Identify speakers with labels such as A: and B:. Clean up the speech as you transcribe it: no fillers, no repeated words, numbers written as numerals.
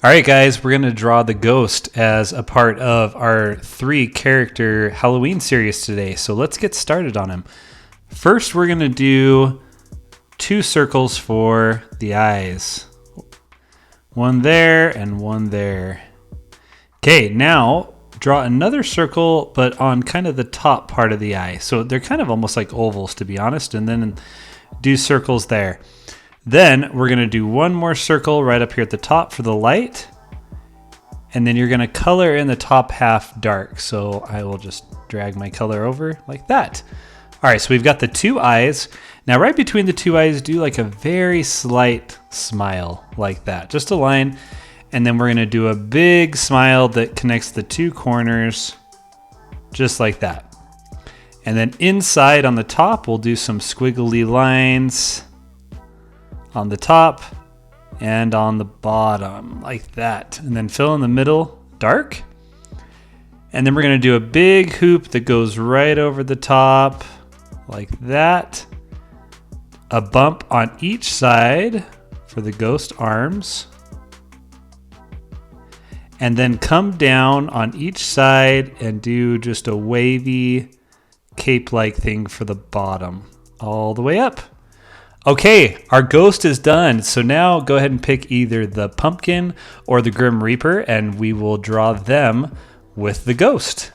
A: All right, guys, we're going to draw the ghost as a part of our 3-character Halloween series today. So let's get started on him. First, we're going to do 2 circles for the eyes. One there and one there. Okay, now draw another circle, but on kind of the top part of the eye. So they're kind of almost like ovals, to be honest, and then do circles there. Then we're going to do one more circle right up here at the top for the light. And then you're going to color in the top half dark. So I will just drag my color over like that. All right, so we've got the 2 eyes. Now right between the 2 eyes, do like a very slight smile like that. Just a line. And then we're going to do a big smile that connects the 2 corners just like that. And then inside on the top, we'll do some squiggly lines on the top and on the bottom like that, and then fill in the middle dark. And then we're going to do a big hoop that goes right over the top like that, a bump on each side for the ghost arms, and then come down on each side and do just a wavy cape-like thing for the bottom all the way up. Okay, our ghost is done. So now go ahead and pick either the pumpkin or the Grim Reaper, and we will draw them with the ghost.